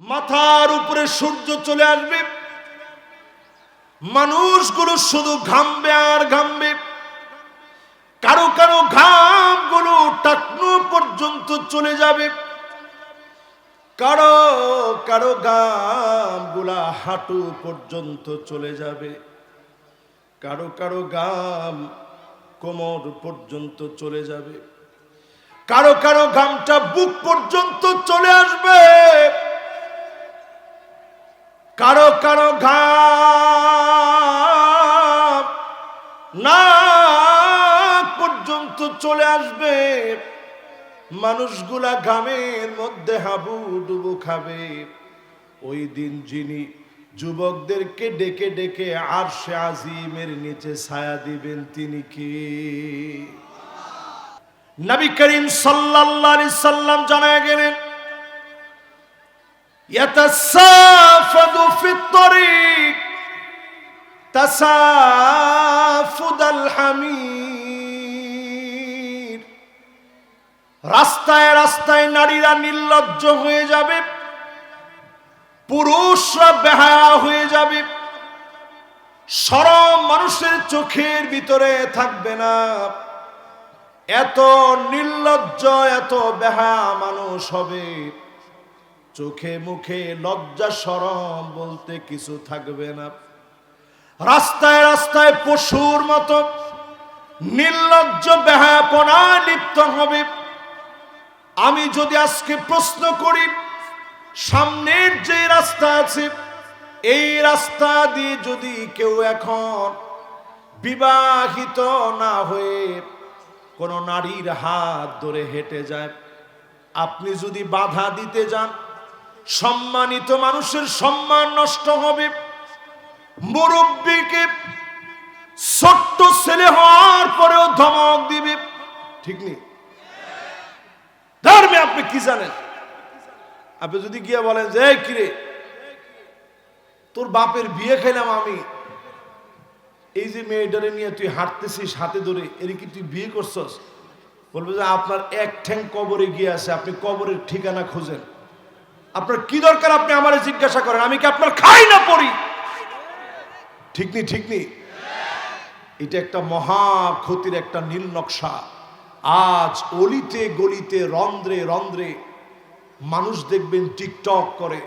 মাথার উপরে সূর্য চলে আসবে, মানুষগুলো শুধু ঘামবে আর ঘামবে। কারো কারো ঘামগুলো টাকনু পর্যন্ত চলে যাবে, কারো কারো ঘামগুলা হাঁটু পর্যন্ত চলে যাবে, কারো কারো ঘাম কোমর পর্যন্ত চলে যাবে, কারো কারো ঘামটা বুক পর্যন্ত চলে আসবে, কারো কারো ঘাম নাক পর্যন্ত চলে আসবে। মানুষগুলা ঘামের মধ্যে হাবুডুবু খাবে। ওই দিন যিনি যুবকদেরকে ডেকে ডেকে আরশে আজিমের নিচে ছায়া দিবেন তিনি কি? নবী করিম সাল্লাল্লাহু আলাইহি সাল্লাম জানায় গেলেন, ইয়াতাসাফাদু ফিত তরিক তাসাফুদাল হামির। রাস্তায় রাস্তায় নারীরা নির্লজ্জ হয়ে যাবে, পুরুষরা বেহায়া হয়ে যাবে, শরম মানুষের চোখের ভিতরে থাকবে না। এত নির্লজ্জ এত বেহায়া মানুষ হবে, চোখে মুখে লজ্জা শরম বলতে কিছু থাকবে না। রাস্তায় রাস্তায় পশুর মতো নির্লজ্জ বেহায়াপনায় লিপ্ত হবে। আমি যদি আজকে প্রশ্ন করি, সামনের যে রাস্তা আছে এই রাস্তা দিয়ে যদি কেউ এখন বিবাহিত না হয়ে কোন নারীর হাত ধরে হেঁটে যায়, আপনি যদি বাধা দিতে যান, সম্মানিত মানুষের সম্মান নষ্ট হবে। মুরব্বীকে ছোট্ট ছেলে হওয়ার পরেও ধমক দিবে, ঠিক নেই? ধর্মে আপনি কি জানেন? আপনি যদি গিয়ে বলেন যে এই কিরে, তোর বাপের বিয়ে খাইলাম আমি, এই যে মেয়েটারে নিয়ে তুই হাঁটতেছিস হাতে ধরে, এর কি তুই বিয়ে করছস? বলবে যে আপনার এক ঠ্যাং কবরে গিয়ে আছে, আপনি কবরের ঠিকানা খোঁজেন। আপনার কি দরকার আপনি আমারে জিজ্ঞাসা করেন? আমি কি আপনার খাই না পড়ি? ঠিক নি? ঠিক নি? এটা একটা মহা ক্ষতির একটা নীল নকশা। আজ অলিতে গলিতে রন্ধ্রে রন্ধ্রে মানুষ দেখবেন টিকটক করে,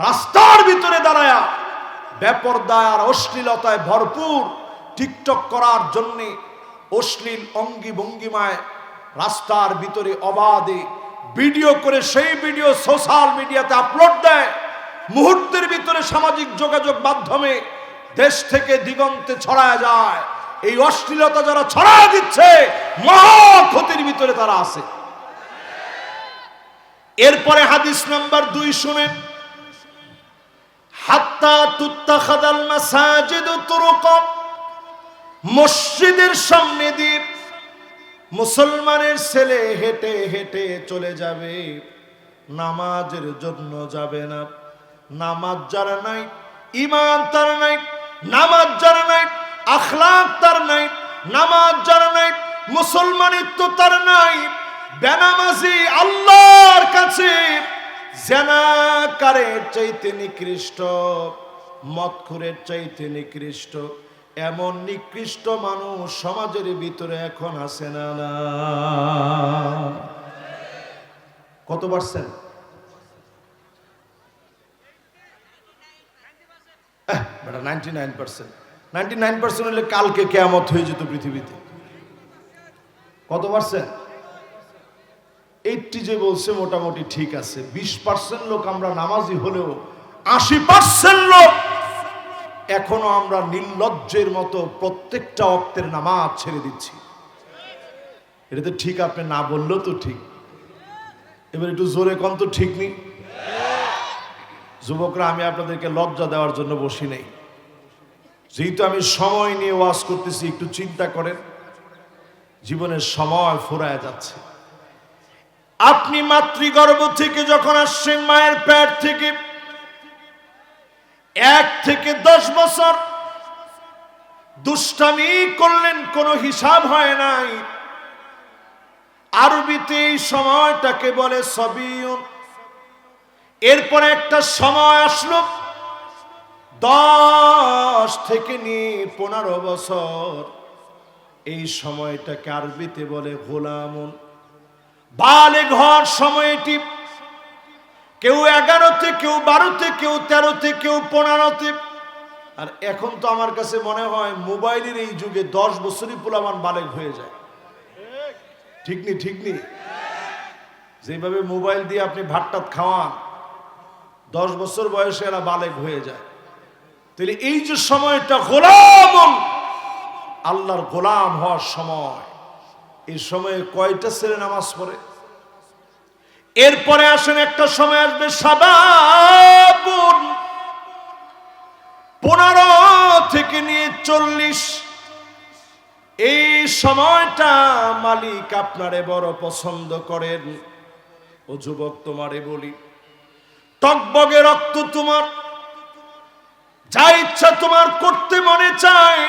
রাস্তার ভিতরে দাঁড়ায়া বেপরদা আর অশ্লীলতায় ভরপুর টিকটক করার জন্যে অশ্লীল অঙ্গি ভঙ্গিমায় রাস্তার ভিতরে অবাধে ভিডিও করে সেই ভিডিও সোশ্যাল মিডিয়াতে আপলোড দেয়। মুহূর্তের ভিতরে সামাজিক যোগাযোগ মাধ্যমে দেশ থেকে দিগন্তে ছড়ায় যায়। এই অশ্লীলতা যারা ছড়ায় দিচ্ছে, মহা ক্ষতির ভিতরে তারা আছে। এরপরে হাদিস নাম্বার 2 শুনেন, হাত্তা তুত্তাখাদাল মাসাজিদু তুরুকা। মসজিদের সামনে দিয়ে মুসলমানের ছেলে হেঁটে হেঁটে চলে যাবে, নামাজের জন্য যাবে না। নামাজ যারা নাই, ঈমান তার নাই, নামাজ যারা নাই, আখলাক তার নাই, নামাজ যারা নাই, মুসলমানিত্ব তার নাই, বেনামাজি আল্লাহর কাছে জেনাকারের চাইতে নিকৃষ্ট, মদখোরের চাইতে নিকৃষ্ট। এমন নিকৃষ্ট মানুষ সমাজের ভিতরে এখন আছে না? না, কত পার্সেন্ট? 99%। 99% হলে কালকে কিয়ামত হয়ে যেত পৃথিবীতে। কত পার্সেন্ট? 80 যে বলছে মোটামুটি ঠিক আছে। 20% লোক আমরা নামাজি হলেও 80% লোক এখনো আমরা নির্লজ্জের মতো প্রত্যেকটা ওয়াক্তের নামাজ ছেড়ে দিচ্ছি। এটা তো ঠিক, আপনি না বললেও তো ঠিক। এবার একটু জোরে কোন তো ঠিক নেই? যুবকরা, আমি আপনাদেরকে লজ্জা দেওয়ার জন্য বসি নাই। যেহেতু আমি সময় নিয়ে ওয়াজ করতেছি, একটু চিন্তা করেন, জীবনের সময় ফুরায় যাচ্ছে। আপনি মাতৃগর্ভ থেকে যখন আসছেন, মায়ের পেট থেকে, 1 থেকে 10 বছর দুষ্টামি করলেন, কোনো হিসাব হয় নাই। আরবিতে এই সময়টাকে বলে সবিয়ুন। এরপরে একটা সময় আসলো 10 থেকে নিয়ে 15 বছর। এই সময়টাকে আরবিতে বলে গোলামুন। বালেগ হওয়ার সময়টি কেউ 11তে, কেউ 12তে, কেউ 13তে, কেউ 15তে। আর এখন তো আমার কাছে মনে হয় মোবাইলের এই যুগে 10 বছরই পোলামান বালেগ হয়ে যায়। ঠিক নি? ঠিক নি? যেভাবে মোবাইল দিয়ে আপনি ভাতটাত খাওয়ান, 10 বছর বয়সে এরা বালেগ হয়ে যায়। তাহলে এই যে সময়টা গোলাম, আল্লাহর গোলাম হওয়ার সময়, এই সময়ে কয়টা ছেলে নামাজ পড়ে? এরপরে আসেন একটা সময় আসবে শাবাবুন, 15 থেকে নিয়ে 40। এই সময়টা মালিক আপনারে বড় পছন্দ করেন। ও যুবক, তোমারে বলি, টকবগে রক্ত তোমার, যা ইচ্ছা তোমার করতে মনে চায়,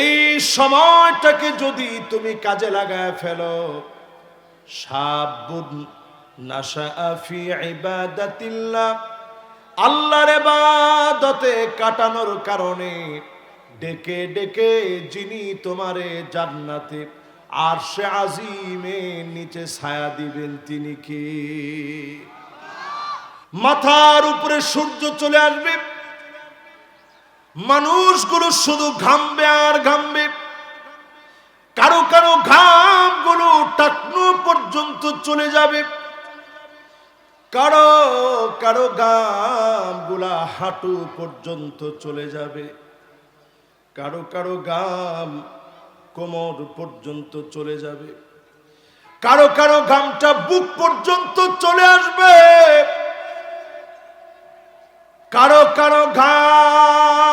এই সময়টাকে যদি তুমি কাজে লাগায় ফেলো, শাবুন নাশাআ ফি ইবাদাতিল্লাহ, আল্লাহর ইবাদতে কাটানোর কারণে ডেকে ডেকে যিনি তোমারে জান্নাতে আরশে আজিমের নিচে ছায়া দিবেন, তিনি কি? মাথার উপরে সূর্য চলে আসবে, মানুষগুলো শুধু ঘামবে আর ঘামবে। কারো কারো ঘামগুলো টাকনু পর্যন্ত চলে যাবে, কারো কারো ঘামগুলা হাঁটু পর্যন্ত চলে যাবে, কারো কারো ঘাম কোমর পর্যন্ত চলে যাবে, কারো কারো ঘামটা বুক পর্যন্ত চলে আসবে, কারো কারো ঘাম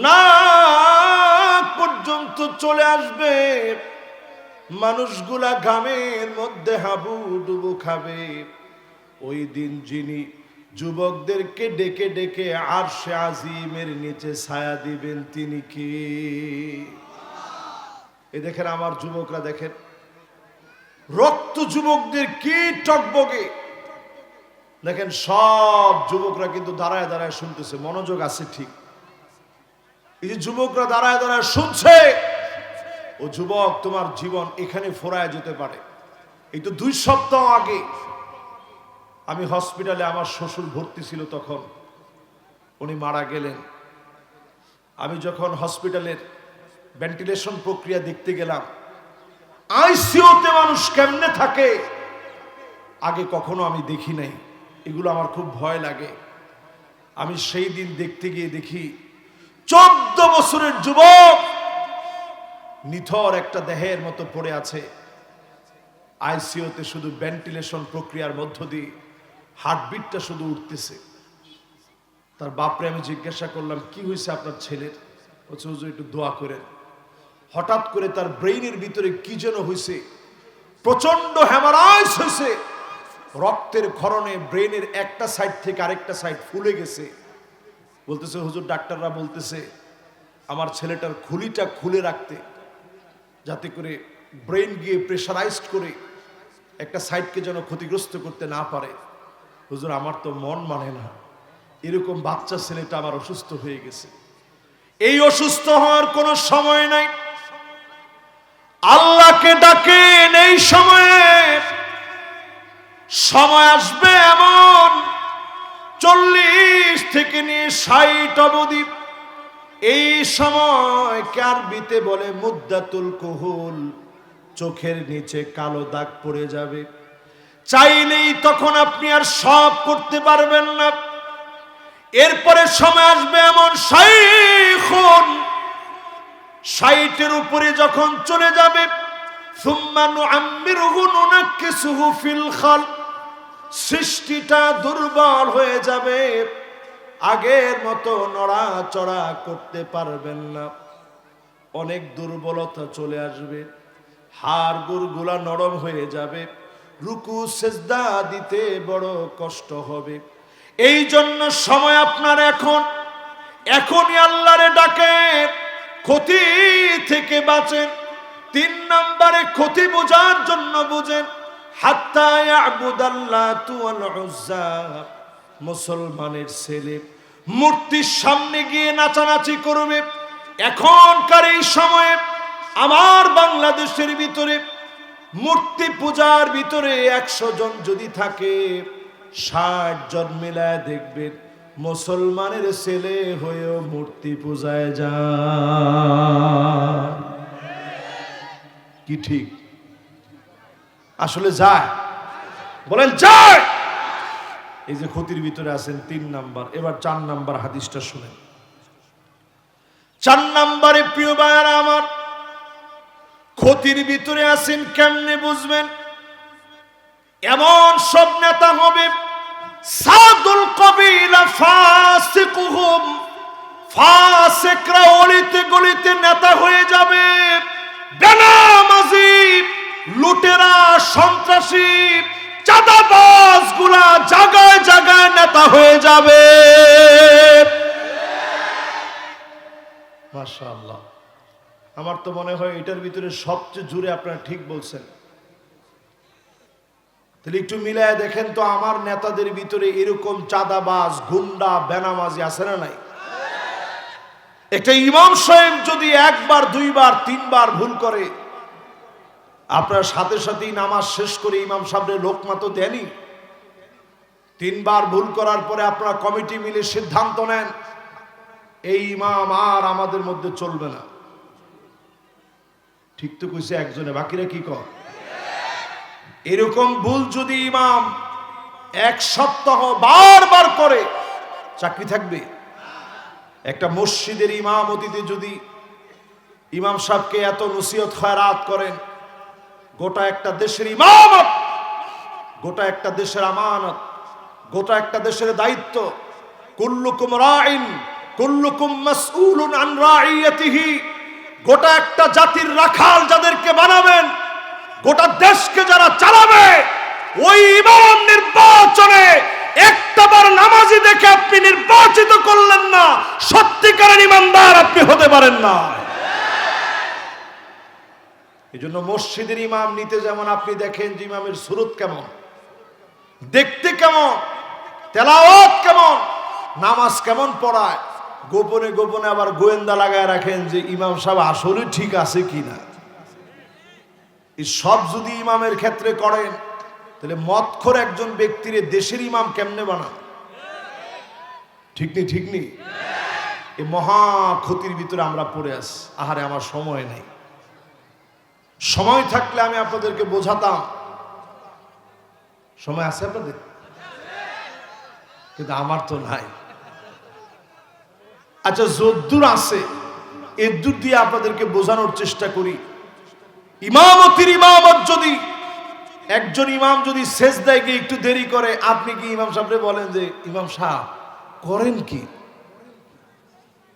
নাক পর্যন্ত চলে আসবে। মানুষগুলা ঘামের মধ্যে হাবুডুবু খাবে। ওই দিন যিনি যুবকদেরকে ডেকে ডেকে আরশে আজিমের নিচে ছায়া দিবেন, তিনি কি? এই দেখেন আমার যুবকরা, দেখেন রক্ত যুবকদের কি টকবগে। দেখেন সব যুবকরা কিন্তু দাঁড়ায় দাঁড়ায় শুনতেছে, মনোযোগ আছে ঠিক। এই যে যুবকরা দাঁড়ায় দাঁড়ায় শুনছে, ও যুবক, তোমার জীবন এখানে ফোরায় যেতে পারে। এই তো 2 সপ্তাহ আগে আমি হসপিটালে, আমার শ্বশুর ভর্তি ছিল, তখন উনি মারা গেলেন। আমি যখন হসপিটালের ভেন্টিলেশন প্রক্রিয়া দেখতে গেলাম, আইসিইউতে মানুষ কেমনে থাকে আগে কখনো আমি দেখি নাই। এগুলো আমার খুব ভয় লাগে। আমি সেই দিন দেখতে গিয়ে দেখি 14 বছরের যুবক নিথর একটা দেহের মতো পড়ে আছে আইসিইউতে, শুধু ভেন্টিলেশন প্রক্রিয়ার মধ্য দিয়ে হার্টবিটটা শুধু উঠতেছে। তার বাপরে আমি জিজ্ঞাসা করলাম, কি হয়েছে আপনার ছেলের? বলছে, হুজুর একটু দোয়া করেন। হঠাৎ করে তার ব্রেইনের ভিতরে কি যেন হয়েছে, প্রচন্ড হ্যামারাইজ হয়েছে, রক্তের ক্ষরণে ব্রেইনের একটা সাইড থেকে আরেকটা সাইড ফুলে গেছে। বলতেছে, হুজুর ডাক্তাররা বলতেছে আমার ছেলেটার খুলিটা খুলে রাখতে, যাতে করে ব্রেন গিয়ে প্রেশারাইজড করে একটা সাইডকে যেন ক্ষতিগ্রস্ত করতে না পারে। হুজুর আমার তো মন মানে না, এরকম বাচ্চা ছেলেটা আমার অসুস্থ হয়ে গেছে। এই অসুস্থ হওয়ার কোনো সময় নাই, আল্লাহকে ডাকেন। এই সময়ে সময় আসবে এমন 40 থেকে নিয়ে 60 অবধি, এই সময় আরবিতে বলে মুদ্দাতুল কুহুল, চোখের নিচে কালো দাগ পড়ে যাবে। চাইলেই তখন আপনি আর সব করতে পারবেন না। এরপরে সময় আসবে এমন 60-এর উপরে যখন চলে যাবে, সুম্মা নুআম্মিরুহু নুনাক্কিসুহু ফিল খালক, সৃষ্টিটা দুর্বল হয়ে যাবে, আগের মতো নড়াচড়া করতে পারবেন না, অনেক দুর্বলতা চলে আসবে, হাড় গুড়গুলা নরম হয়ে যাবে, রুকু সেজদা দিতে বড় কষ্ট হবে। এই জন্য সময় আপনার এখনই আল্লাহরে ডাকেন, ক্ষতি থেকে বাঁচেন। 3 নম্বরে ক্ষতি বোঝার জন্য বুঝেন, হাত্তা ইয়াবুদাল্লাতু ওয়াল উজ্জা, মুসলমানের ছেলে মূর্তির সামনে গিয়ে নাচানাচি করবে। এখনকার এই সময়ে আমার বাংলাদেশের ভিতরে মূর্তি পূজার ভিতরে 100 জন যদি থাকে, 60 জন মিলায় দেখবেন মুসলমানের ছেলে হয়েও মূর্তি পূজায় যায়। কি ঠিক? আসলে যায়? বলেন যায়। এই যে ক্ষতির ভিতরে আছেন 3 নাম্বার, এবার 4 নাম্বার হাদিসটা শুনেন। 4 নাম্বারে প্রিয় ভাইরা আমার, ক্ষতির ভিতরে আছেন কেমনে বুঝবেন? এমন সব নেতা হবে, সাদুল কবিলা ফাসিকুহুম, ফাসিকরা অলিতে গলিতে নেতা হয়ে যাবে, বেনামাজি, লুটেরা, সন্ত্রাসী, চাঁদাবাজ গুলা জায়গায় জায়গায় নেতা হয়ে যাবে। মাশাআল্লাহ, আমার তো মনে হয় এটার ভিতরে সবচেয়ে জোরে আপনারা ঠিক বলছেন। তাহলে একটু মিলায় দেখেন তো, আমার নেতাদের ভিতরে এরকম চাঁদাবাজ, গুন্ডা, বেনামাজি আছে না নাই? একটা ইমাম সাহেব যদি 1 বার 2 বার 3 বার ভুল করে, আপনার সাথে সাথেই নামাজ শেষ করে ইমাম সাহেবের লোকমা তো দেনই। 3 বার ভুল করার পরে আপনারা কমিটি মিলে সিদ্ধান্ত নেন, এই ইমাম আর আমাদের মধ্যে চলবে না। ঠিক তো কইছে একজনে, বাকিরা কি কয়? এরকম ভুল যদি ইমাম 1 সপ্তাহ বারবার করে, চাকরি থাকবে? একটা মসজিদের ইমামতিতে যদি ইমাম সাহেবকে এত নসিহত খয়রাত করেন, গোটা একটা দেশের ইমামত, গোটা একটা দেশের আমানত, গোটা একটা দেশের দায়িত্ব, কুল্লুকুম রাইন কুল্লুকুম মাসউলুন আন রাইয়াতিহি, গোটা একটা জাতির রাখাল যাদেরকে বানাবেন, গোটা দেশকে যারা চালাবে, ওই ইমাম নির্বাচনে একটাবার নামাজি দেখে আপনি নির্বাচিত করলেন না, সত্যিকারের ইমানদার আপনি হতে পারেন না। এই জন্য মসজিদের ইমাম নিতে যেমন আপনি দেখেন যে ইমামের সুরত কেমন, দেখতে কেমন, তেলাওয়াত কেমন, নামাজ কেমন পড়ায়, গোপনে গোপনে আবার গোয়েন্দা লাগায় রাখেন যে ইমাম সাহেব আসলে ঠিক আছে কিনা। এই সব যদি ইমামের ক্ষেত্রে করেন, তাহলে মদখোর একজন ব্যক্তির দেশের ইমাম কেমনে বানান? ঠিক নেই? ঠিক নেই? এই মহা ক্ষতির ভিতরে আমরা পড়ে আছি। আহারে, আমার সময় নেই। সময় থাকলে আমি আপনাদেরকে বোঝাতাম। সময় আছে আপনাদের? কিন্তু আমার তো নাই। আচ্ছা, যদ্দূর আছে এদ্দূর দিয়ে আপনাদেরকে বোঝানোর চেষ্টা করি। ইমামতির ইমামত যদি একজন ইমাম যদি সেজদায় গিয়ে একটু দেরি করে, আপনি কি ইমাম সাহেবরে বলেন যে ইমাম সাহেব করেন কি?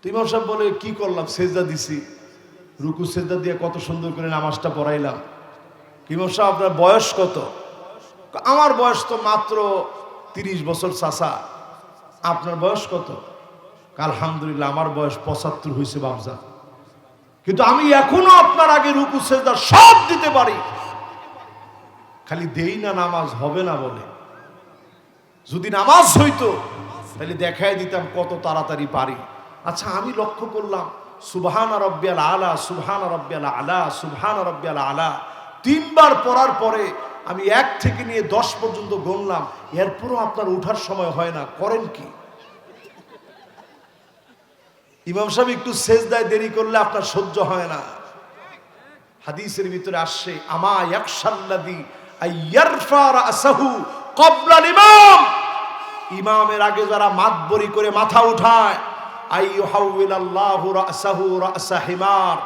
তো ইমাম সাহেব বলে, কি করলাম? সেজদা দিছি, রুকু সেজদা দিয়ে কত সুন্দর করে নামাজটা পড়াইলাম। ইমাম সাহেব আপনার বয়স কত? আমার বয়স তো মাত্র 30 বছর চাচা। আপনার বয়স কত? আলহামদুলিল্লাহ আমার বয়স 75 হয়েছে বাবজা, কিন্তু আমি এখনো আপনার আগে রুকু সেজদা সব দিতে পারি, খালি দেই না, নামাজ হবে না বলে। যদি নামাজ হইতো তাহলে দেখাই দিতাম কত তাড়াতাড়ি পারি। আচ্ছা, আমি লক্ষ্য করলাম সুবহানা রাব্বিয়াল আলা, সুবহানা রাব্বিয়াল আলা, সুবহানা রাব্বিয়াল আলা 3 বার পড়ার পরে আমি 1 থেকে নিয়ে 10 পর্যন্ত গুনলাম, এরপরও আপনার ওঠার সময় হয় না, করেন কি? ইমাম সাহেব একটু সেজদায় দেরি করলে আপনার সহ্য হয় না। হাদিসের ভিতরে আসছে, আমা ইয়াকশাল্লাযী আইয়ারফা রাসাহু ক্বাবলা ইমাম, ইমামের আগে যারা মাতবরি করে মাথা উঠায়, আইয়ুহাউইলাল্লাহু রাসাহু রাসা হিমার,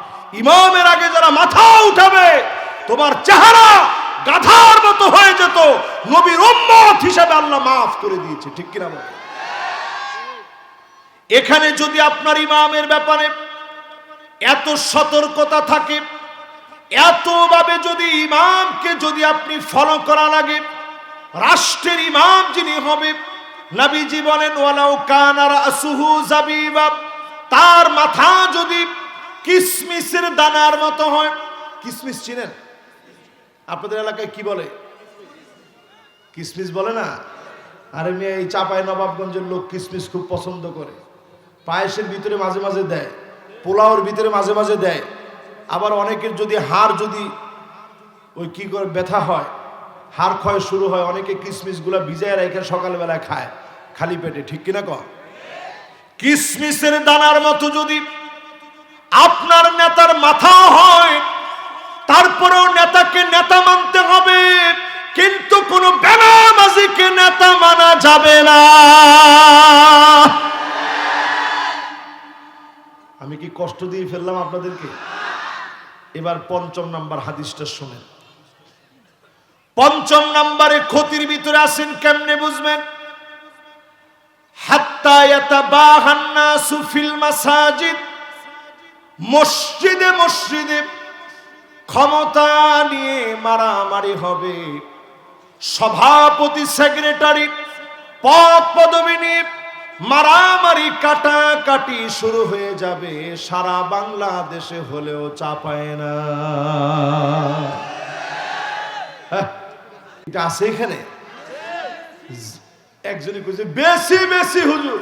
ইমামের আগে যারা মাথা উঠাবে তোমার চেহারা গাধার মতো হয়ে যেত, নবীর উম্মত হিসেবে আল্লাহ মাফ করে দিয়েছে। ঠিক কিনা বলেন? এখানে যদি আপনার ইমামের ব্যাপারে এত সতর্কতা থাকে, এতভাবে যদি ইমামকে যদি আপনি ফলো করা লাগে, রাষ্ট্রের ইমাম যিনি হবে, নবীজি বলেন ওয়ালাউ কানা রাসুহু যাবিবা, তার মাথা যদি কিসমিসের দানার মতো হয়। কিসমিস চিনেন? আপনাদের এলাকায় কি বলে? কিসমিস বলে না? আরে মেয়ে, এই চাপাই নবাবগঞ্জের লোক কিসমিস খুব পছন্দ করে। পায়েসের ভিতরে মাঝে মাঝে দেয়, পোলাওর ভিতরে মাঝে মাঝে দেয়। আবার অনেকের যদি হাড় যদি ওই কি করে ব্যথা হয়, হাড় ক্ষয় শুরু হয়, অনেকে কিসমিসগুলা ভিজায় রেখে সকালবেলায় খায় খালি পেটে, ঠিক কিনা কর? কিসমিসের দানার মতো যদি আপনার নেতার মাথাও হয়, তারপরেও নেতাকে নেতা মানতে হবে, কিন্তু কোন বেনামাজিকে নেতা মানা যাবে না। আমি কি কষ্ট দিয়ে ফেললাম আপনাদেরকে? এবার ৫ম নাম্বার হাদিসটা শুনেন। ৫ম নাম্বারে ক্ষতির ভিতরে আছেন, কেমনে বুঝবেন? হাত্তা ইয়াতাবাহান নাসু ফিল মাসাজিদ, মসজিদে মসজিদে ক্ষমতা নিয়ে মারামারি হবে, সভাপতি সেক্রেটারি পদ পদবি নিয়ে মারামারি কাটাকাটি শুরু হয়ে যাবে। সারা বাংলাদেশে হলেও চাপায় না। এটা আছে এখানে? একজনই কইছে বেশি বেশি হুজুর।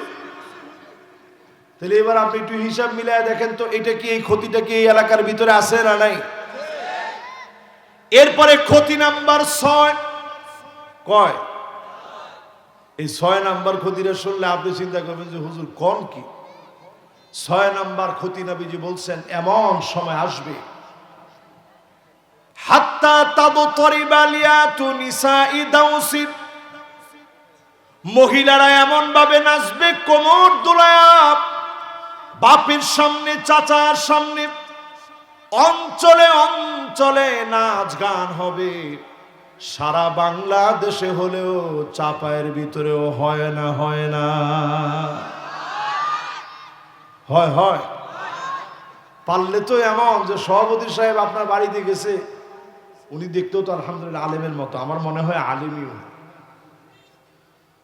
তাহলে এবার আপনি একটু হিসাব মিলায় দেখেন তো, এটা কি, এই ক্ষতিটা কি এই এলাকার ভিতরে আছে না নাই? এরপরে ক্ষতি নাম্বার ৬। কয়? এই ৬ নাম্বার ক্ষতিটা শুনলে আপনি চিন্তা করবেন যে হুজুর কোন কি? ৬ নাম্বার ক্ষতি নবীজি বলছেন, এমন সময় আসবে হাত্তা তাবতরিবা লিয়াতু নিসাই দাউসিন, মহিলারা এমন ভাবে নাচবে কোমর দোলায়া, বাপের সামনে চাচার সামনে, অঞ্চলে অঞ্চলে নাচ গান হবে। সারা বাংলাদেশে হলেও চাপায়ের ভিতরেও হয় না? হয় না? হয় হয়। পারলে তো এমন যে সভাপতি সাহেব আপনার বাড়িতে গেছে, উনি দেখতেও তো আলহামদুলিল্লাহ আলেমের মতো, আমার মনে হয় আলেমই।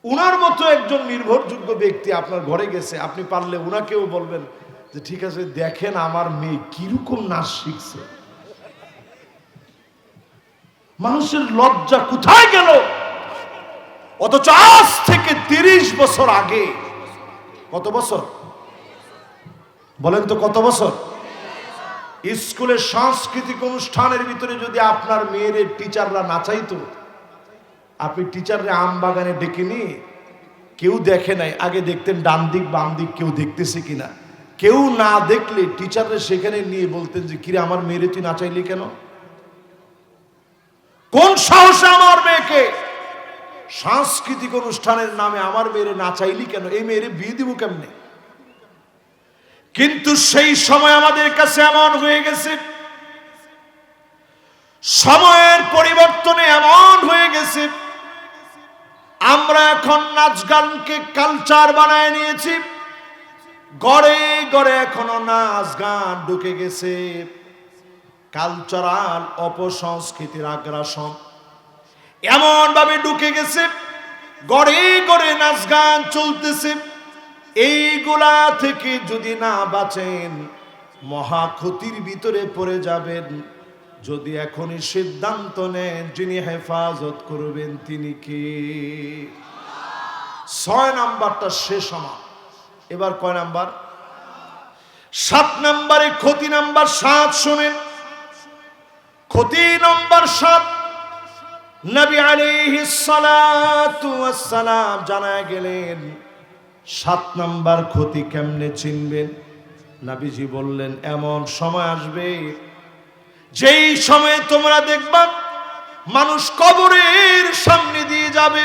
উনার মতো একজন নির্ভরযোগ্য ব্যক্তি আপনার ঘরে গেছে, আপনি পারলে উনাকেও বলবেন যে ঠিক আছে, দেখেন আমার মেয়ে কিরকম নাচ শিখছে। মানুষের লজ্জা কোথায় গেল? অথচ আজ থেকে ৩০ বছর আগে, কত বছর বলেন তো, কত বছর? স্কুলের সাংস্কৃতিক অনুষ্ঠানের ভিতরে যদি আপনার মেয়ের টিচাররা নাচাইতো, আপনি টিচাররা আম বাগানে ডেকে নিয়ে, কেউ দেখে নাই, আগে দেখতেন ডান দিক বাম দিক কেউ দেখতেছে কিনা, কেউ না দেখলে টিচাররা সেখানে নিয়ে বলতেন যে কিরে আমার মেয়েরে তুই নাচাইলি কেন? কোন সাহসে আমার মেয়েকে সাংস্কৃতিক অনুষ্ঠানের নামে আমার মেয়েরে নাচাইলি কেন? এই মেয়েরে বিয়ে দিব কেমনে? কিন্তু সেই সময় আমাদের কাছে এমন হয়ে গেছে, সময়ের পরিবর্তনে এমন হয়ে গেছে, আমরা এখন নাচ গানকে কালচার বানায় নিয়েছি। গড়ে গড়ে এখনো নাচ গান ঢুকে গেছে। কালচারাল অপসংস্কৃতির আগ্রাসন এমন ভাবে ঢুকে গেছে, গড়ে গড়ে নাচ গান চলতেছে। এইগুলা থেকে যদি না বাঁচেন, মহা ক্ষতির ভিতরে পড়ে যাবেন। যদি এখনই সিদ্ধান্ত নেন, যিনি হেফাজত করবেন তিনি কে? ৬ নাম্বারটা শেষ আমার। এবার কয় নাম্বার? ৭ নাম্বারে ক্ষতি নাম্বার ৭ শুনেন। ক্ষতি নাম্বার ৭, নবী আলাইহিস সালাতু ওয়াস সালাম জানায় গেলেন ৭ নাম্বার ক্ষতি কেমনে চিনবেন। নবীজি বললেন, এমন সময় আসবে যেই সময়ে তোমরা দেখবা মানুষ কবরের সামনে দিয়ে যাবে,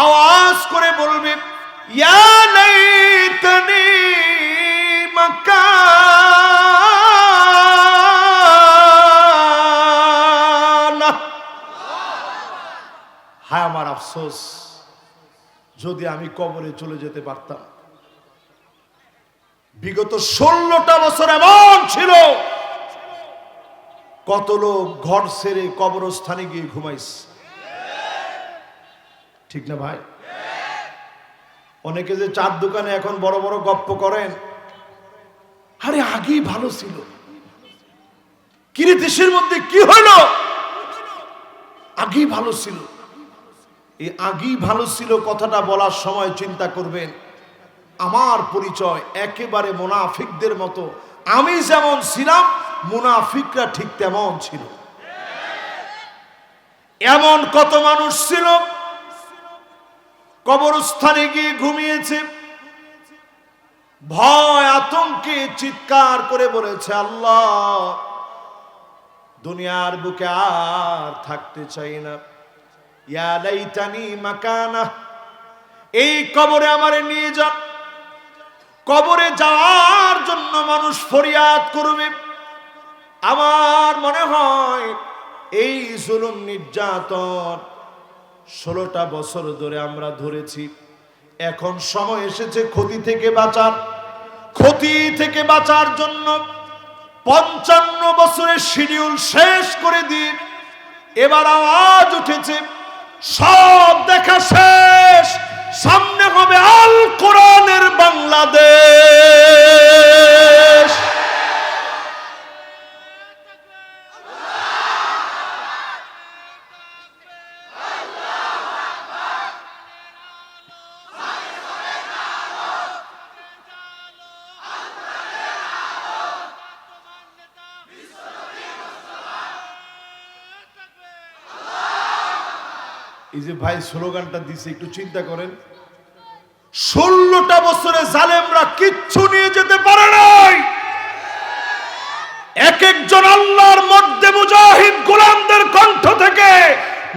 আওয়াজ করে বলবে ইয়া লাইতানি মাকানা, হায় আমার আফসোস, যদি আমি কবরে চলে যেতে পারতাম। বিগত 16টা বছর এমন ছিল, কত লোক ঘর ছেড়ে কবরস্থানে গিয়ে ঘুমাইছে, ঠিক না ভাই? অনেকে যে চার দোকানে এখন বড় বড় গপ্প করেন, আরে আগেই ভালো ছিল, কিরে দেশের মধ্যে কি হইল, আগেই ভালো ছিল। এই আগেই ভালো ছিল কথাটা বলার সময় চিন্তা করবেন, আমার পরিচয় একেবারে মুনাফিকদের মতো। আমি যেমন ছিলাম মুনাফিকরা ঠিক তেমন ছিল। এমন কত মানুষ ছিল কবরস্থানে গিয়ে ঘুমিয়েছে, ভয় আতঙ্কে চিৎকার করে বলেছে, আল্লাহ দুনিয়ার বুকে আর থাকতে চাই না, ইয়া লাইতানি মাকানা, এই কবরে আমারে নিয়ে যান। কবরে যাওয়ার জন্য মানুষ ফরিয়াদ করবে। আমার মনে হয় এই জুলুম নির্যাতন 16টা বছর ধরে আমরা ধরেছি। এখন সময় এসেছে ক্ষতি থেকে বাঁচার। ক্ষতি থেকে বাঁচার জন্য 55 বছরের শিডিউল শেষ করে দিন। এবার আওয়াজ উঠেছে, সব দেখা শেষ, সামনে হবে আল কোরআনের বাংলাদেশ। এই যে ভাই স্লোগানটা দিছে, একটু চিন্তা করেন, 16টা বছরে জালেমরা কিচ্ছু নিয়ে যেতে পারে নাই। এক একজন আল্লাহর মধ্যে মুজাহিদ গোলামদের কণ্ঠ থেকে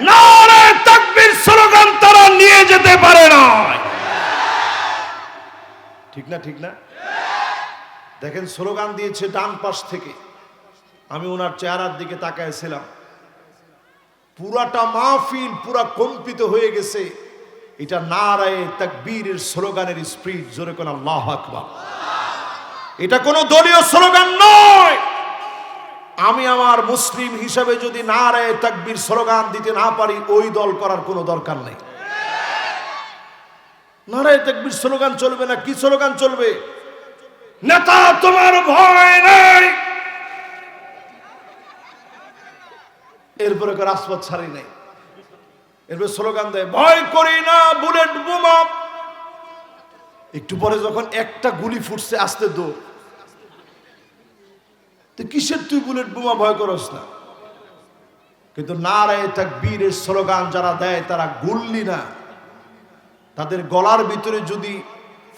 নারে তাকবীর স্লোগান তারা নিয়ে যেতে পারে না। ঠিক না? ঠিক না? দেখেন স্লোগান দিয়েছে ডান পাশ থেকে, আমি ওনার চেহারার দিকে তাকাইছিলাম, পুরাটা মাহফিল পুরা কম্পিত হয়ে গেছে। এটা নারায়ে তাকবীরের স্লোগানের স্পিড। জোরে কোন আল্লাহু আকবার। এটা কোনো দলীয় স্লোগান নয়। আমি আমার মুসলিম হিসাবে যদি নারায়ে তাকবীর স্লোগান দিতে না পারি, ওই দল করার কোনো দরকার নেই। নারায়ে তাকবীর স্লোগান চলবে না, কি স্লোগান চলবে? নেতা তোমার ভয় নেই, এরপরে রাজপথ ছাড়ি নাই, এরপরে স্লোগান দেয় ভয় করি না বুলেট বোমা। একটু পরে যখন একটা গুলি ফুটছে আস্তে দৌড়। তো কিসের তুই বুলেট বোমা ভয় করস না? কিন্তু নারায়ে তাকবীরের স্লোগান যারা দেয় তারা গুল্লি না, তাদের গলার ভিতরে যদি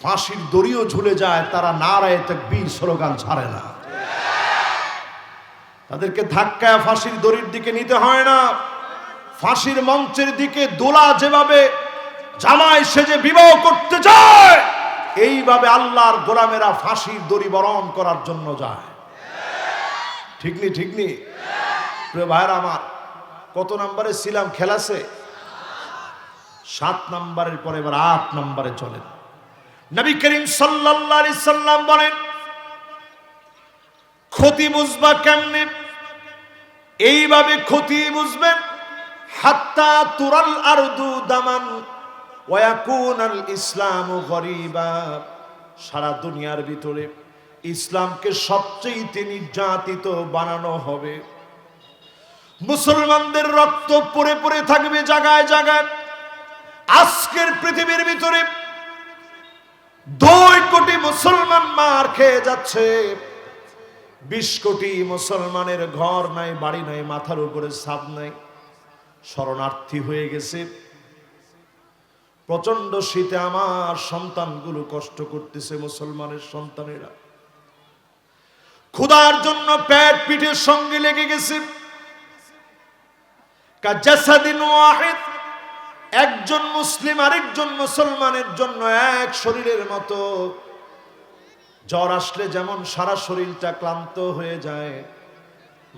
ফাঁসির দড়িও ঝুলে যায় তারা নারায়ে তাকবীর স্লোগান ছাড়ে না। তাদেরকে ধাক্কায় ফাঁসির দড়ির দিকে নিতে হয় না। ফাঁসির মঞ্চের দিকে দোলা যেভাবে জামাই সেজে বিবাহ করতে যায়, এইভাবে আল্লাহর গোলামেরা ফাঁসির দড়ি বরণ করার জন্য যায়। ঠিক নি? ঠিক নি? প্রিয় ভাইরা আমার, কত নম্বরে ছিলাম খেলাছে? 7 নম্বরের পরে এবার 8 নম্বরে চলেন। নবী করিম সাল্লাল্লাহু আলাইহি সাল্লাম বলেন, ক্ষতি বুঝবা কেমনে? এইভাবে ক্ষতি বুঝবেন, হাত্তা তুরাল আরদু দামান ওয়া ইয়াকুনাল ইসলামু গরিবা। সারা দুনিয়ার ভিতরে ইসলামকে সবচেয়ে নির্যাতিত বানানো হবে। মুসলমানদের রক্ত পড়ে পড়ে থাকবে জায়গায় জায়গায়। আজকের পৃথিবীর ভিতরে 2 কোটি মুসলমান মার খেয়ে যাচ্ছে। 20 কোটি মুসলমানের ঘর নাই, বাড়ি নাই, মাথার উপরে ছাদ নাই, শরণার্থী হয়ে গেছে। প্রচন্ড শীতে আমার সন্তানগুলো কষ্ট করতেছে, মুসলমানের সন্তানেরা ক্ষুধার জন্য পেট পিঠের সঙ্গে লেগে গেছে। কাজাসাদিন ওয়াহিদ, একজন মুসলিম আরেকজন মুসলমানের জন্য এক শরীরের মতো। জ্বর আসলে যেমন সারা শরীরটা ক্লান্ত হয়ে যায়,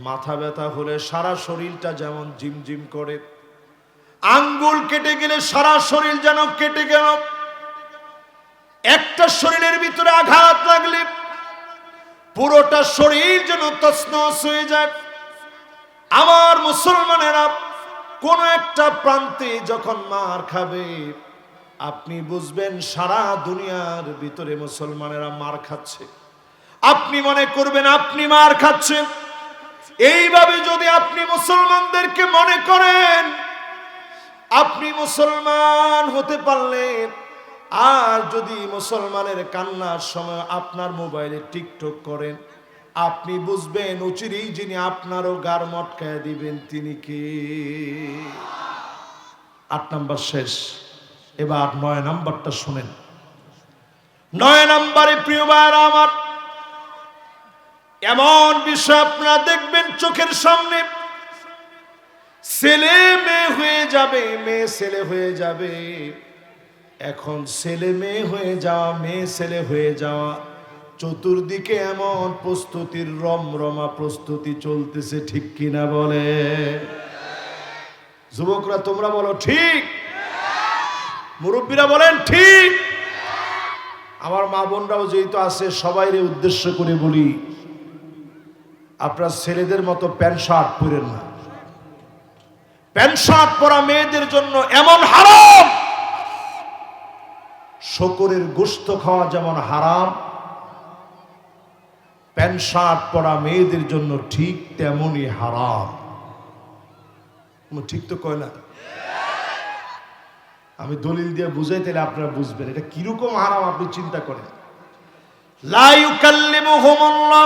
মাথা ব্যথা হলে সারা শরীরটা যেমন ঝিমঝিম করে, আঙ্গুল কেটে গেলে সারা শরীর যেন কেটে গেল, একটা শরীরের ভিতরে আঘাত লাগলে পুরোটা শরীর যেন তছনছ হয়ে যায়। আমার মুসলমানেরা কোন একটা প্রান্তে যখন মার খাবে, আপনি বুঝবেন সারা দুনিয়ার ভিতরে মুসলমানেরা মার খাচ্ছে। আপনি মনে করবেন আপনি মার খাচ্ছেন। এইভাবে যদি আপনি মুসলমানদেরকে মনে করেন, আপনি মুসলমান হতে পারলেন, আর যদি মুসলমানের কান্নার সময় আপনার মোবাইলে টিকটক করেন, আপনি বুঝবেন অচিরেই যিনি আপনারও গার মটকায় দিবেন তিনি কে। 8 নাম্বার শেষ, এবার 9 নাম্বারটা শুনেন। 9 নাম্বারে প্রিয় ভাইরা আমার, এমন বিষয় আপনারা দেখবেন চোখের সামনে, ছেলে মেয়ে হয়ে যাবে, মেয়ে ছেলে হয়ে যাবে। এখন ছেলে মেয়ে হয়ে যাওয়া, মেয়ে ছেলে হয়ে যাওয়া, চতুর্দিকে এমন প্রস্তুতির রমরমা প্রস্তুতি চলতেছে, ঠিক কিনা বলে? যুবকরা তোমরা বলো ঠিক, মুরব্বীরা বলেন ঠিক। আমার মা বোনরাও যেহেতু আছে, সবাইরে উদ্দেশ্য করে বলি, আপনারা ছেলেদের মতো প্যান্ট শার্ট পরেন না। প্যান্ট শার্ট পরা মেয়েদের জন্য এমন হারাম, শকুরের গোশত খাওয়া যেমন হারাম, প্যান্ট শার্ট পরা মেয়েদের জন্য ঠিক তেমনই হারাম। ঠিক তো কয় না? আমি দলিল দিয়ে বুঝাই, তাহলে আপনারা বুঝবেন এটা কিরকম হারাম। আপনি চিন্তা করেন, লা ইউকাল্লিমুহুমুল্লাহ,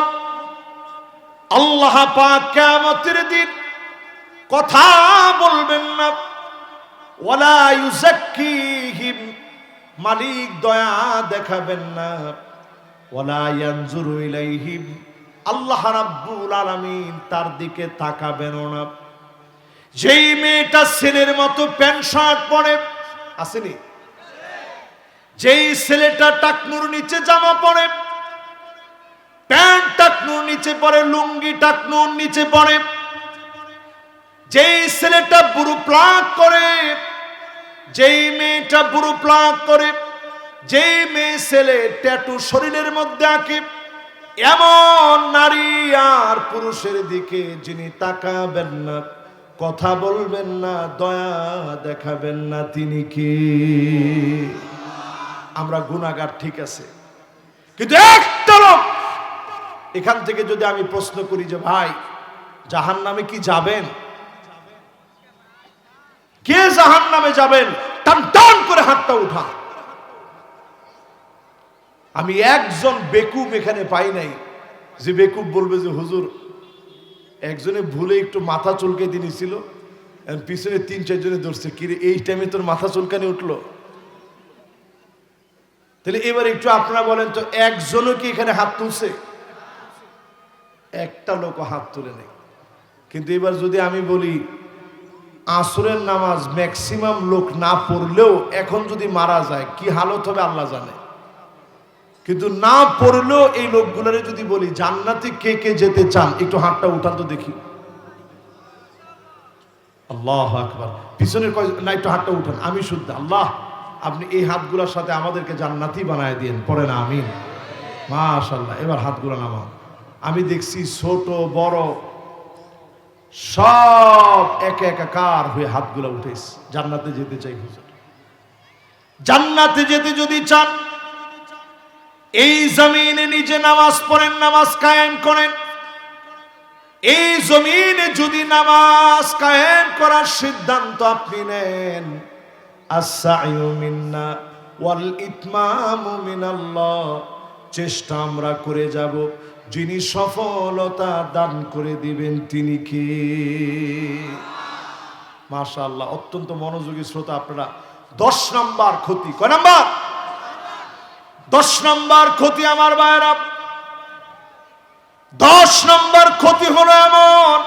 আল্লাহ পাক কিয়ামতের দিন কথা বলবেন না। ওয়ালা ইউযাক্কিহিম, মালিক দয়া দেখাবেন না। ওয়ালা ইয়ানজুরু ইলাইহিম, আল্লাহ রাব্বুল আলামিন তার দিকে তাকাবেন না। যেই মেয়েটা ছেলের মতো প্যান্ট শার্ট পরে, আসেনি? যেই ছেলেটা টাকনুর নিচে জামা পরে, প্যান্ট টাকনুর নিচে পরে, লুঙ্গি টাকনুর নিচে পরে, যেই ছেলেটা বুড়ো প্লাগ করে, যেই মেয়েটা বুড়ো প্লাগ করে, যেই মেয়ে ছেলে ট্যাটু শরীরের মধ্যে আঁকে, এমন নারী আর পুরুষের দিকে যিনি তাকাবেন না, কথা বলবেন না, দয়া দেখাবেন না, তিনি কি? আমরা গুনাহগার ঠিক আছে, কিন্তু একটা লোক এখান থেকে যদি আমি প্রশ্ন করি যে ভাই জাহান্নামে কি যাবেন? কে জাহান্নামে যাবেন? টান টান করে হাতটা উঠা। আমি একজন বেকুব এখানে পাই নাই যে বেকুব বলবে যে হুজুর একজনে ভুলে একটু মাথা চুলকে দিয়েছিল, পিছনে 3-4 জনে ধরছে, কিরে এই টাইমে তোর মাথা চুলকানি উঠলো? তাহলে এবার একটু আপনারা বলেন তো, একজনও কি এখানে হাত তুলছে? একটা লোকও হাত তুলে নেই। কিন্তু এবার যদি আমি বলি আসরের নামাজ ম্যাক্সিমাম লোক না পড়লেও এখন যদি মারা যায় কি হালত হবে আল্লাহ জানে, কিন্তু না পড়লেও এই লোকগুলোরে যদি বলি জান্নাতে কে কে যেতে চান, একটু হাতটা উঠান তো দেখি। আল্লাহু আকবার। পিছনের কয় না, একটু হাতটা উঠান। আমি শুদ্ধ আল্লাহ, আপনি এই হাতগুলোর সাথে আমাদেরকে জান্নাতি বানায় দিয়েন, পড়ে না আমিন। মাশাআল্লাহ। এবার হাতগুলো নামাও। আমি দেখছি ছোট বড় সব একে একাকার হয়ে হাতগুলো উঠেছে। জান্নাতে যেতে চাই হুজুর। জান্নাতে যেতে যদি চান, এই জমিনে নিজে নামাজ পড়েন, নামাজ কায়েম করেন। এই জমিনে যদি নামাজ কায়েম করার সিদ্ধান্ত আপনি নেন, আস-সা'য়ু মিন্না ওয়াল ইতমামু মিনাল্লাহ, চেষ্টা আমরা করে যাব, যিনি সফলতা দান করে দিবেন তিনি কে? মাশাআল্লাহ। অত্যন্ত মনোযোগী শ্রোতা আপনারা। 10 নাম্বার ক্ষতি। কয় নাম্বার? 10 নাম্বার ক্ষতি আমার ভাইরা। 10 নাম্বার ক্ষতি হলো এমন,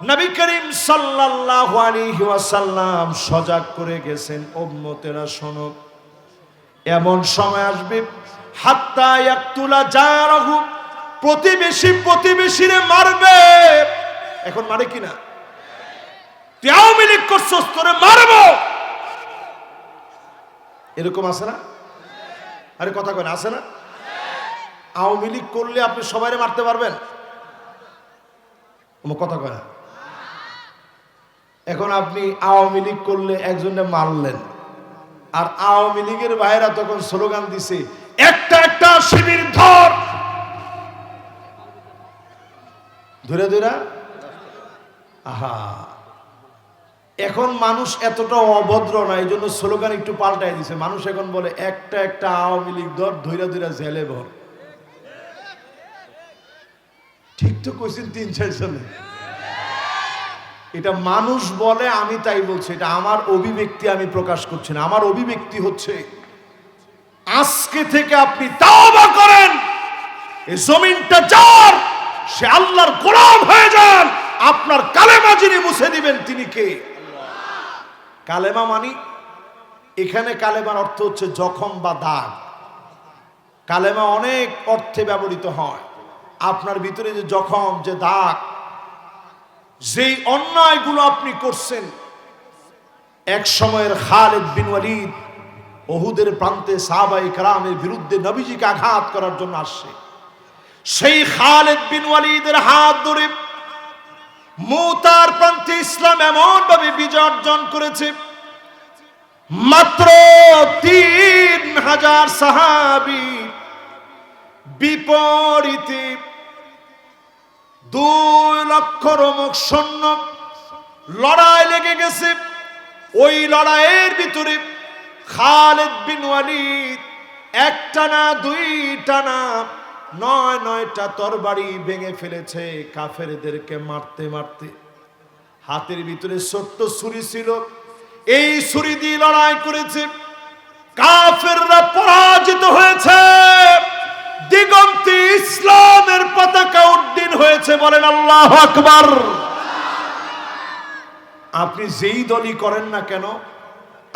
নবী করিম সাল্লাল্লাহু আলাইহি ওয়াসাল্লাম সজাগ করে গেছেন, উম্মতেরা শোনো, এমন সময় আসবে হাত্তা ইয়াকতুলা জারাহু, প্রতিবেশী প্রতিবেশীরে মারবে। এখন মারে কিনা? তুই আওয়ামী লীগ করছস, তোরে মারবো, এরকম আছে না? আরে কথা কয় না, আছে না? আওয়ামী লীগ করলে আপনি সবাইরে মারতে পারবেন? কথা কয় না। এখন আপনি আওয়ামী লীগ করলে একজনে মারলেন, আর আওয়ামী লীগের ভাইরা তখন স্লোগান দিছে, একটা একটা শিবির ধর, ধরে ধরে। আহা, এখন মানুষ এতটা অভদ্র না, এই জন্য স্লোগান একটু পাল্টাই দিছে। মানুষ এখন বলে একটা একটা আওয়ামী লীগ ধর, ধৈরা ধৈরা জেলে ভর। ঠিক তো কইছেন ৩-৪ জনে। এটা মানুষ বলে, আমি তাই বলছি। এটা আমার অভিব্যক্তি, আমি প্রকাশ করছি না। আমার অভিব্যক্তি হচ্ছে আজকে থেকে আপনি তাওবা করেন, এই জমিনটা যার, সে আল্লাহর গোলাম হয়ে যান। আপনার কালেমা যিনি মুছে দিবেন তিনি কে? কালেমা মানি, এখানে কালেমার অর্থ হচ্ছে জখম বা দাগ। কালেমা অনেক অর্থে ব্যবহৃত হয়। আপনার ভিতরে যে জখম, যে দাগ, যেই অন্যায়গুলো আপনি করছেন। এক সময়ের খালিদ বিন ওয়ালিদ উহুদের প্রান্তে সাহাবায়ে কেরামের বিরুদ্ধে নবীজিকে আঘাত করার জন্য আসছে। সেই খালিদ বিন ওয়ালিদের হাত ধরে মুতার প্রান্তে ইসলাম এমন ভাবে বিজয় অর্জন করেছে, মাত্র ৩,০০০ সাহাবী বিপরীতে ২ লক্ষ রোমক সৈন্য লড়াই লেগে গেছে। ওই লড়াইয়ের ভিতরে খালিদ বিন ওয়ালিদ একটা না, ২টা না, ৯টা তরবারি ভেঙে ফেলেছে কাফেরদেরকে মারতে মারতে। হাতের ভিতরে ছোট্ট ছুরি ছিল, এই ছুরি দিয়ে লড়াই করেছে। কাফেররা পরাজিত হয়েছে, দিগন্তে ইসলামের পতাকা উড্ডীন হয়েছে। বলেন আল্লাহু আকবার। আপনি যেই দলই করেন না কেন,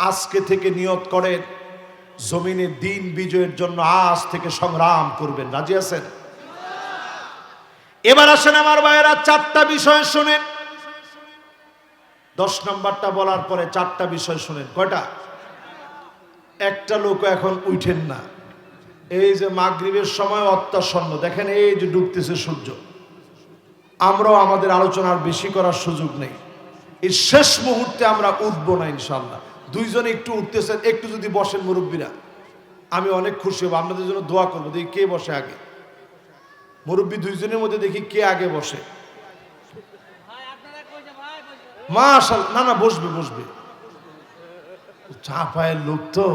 আজকে থেকে নিয়ত করেন জমিনের দিন বিজয়ের জন্য আজ থেকে সংগ্রাম করবেন। রাজি আছেন? এবার আসেন আমার ভাইয়েরা, 4টা বিষয় শুনেন। 10 নম্বরটা বলার পরে 4টা বিষয় শুনেন। কয়টা? একটা লোক এখন উঠেন না। এই যে মাগরিবের সময় অত্যাসন্ন, দেখেন এই যে ডুবতেছে সূর্য। আমরাও আমাদের আলোচনার বেশি করার সুযোগ নেই। এই শেষ মুহূর্তে আমরা উঠবো না ইনশাল্লাহ। 2 জনে একটু উঠতেছেন, একটু যদি বসেন মুরব্বীরা, আমি অনেক খুশি হব। আপনাদের জন্য দোয়া করবো। দেখি কে বসে আগে। মুরব্বী 2 জনের মধ্যে দেখি কে আগে বসে। মাশাআল্লাহ। না না, বসবে বসবে। চাপায়ের লোক তো,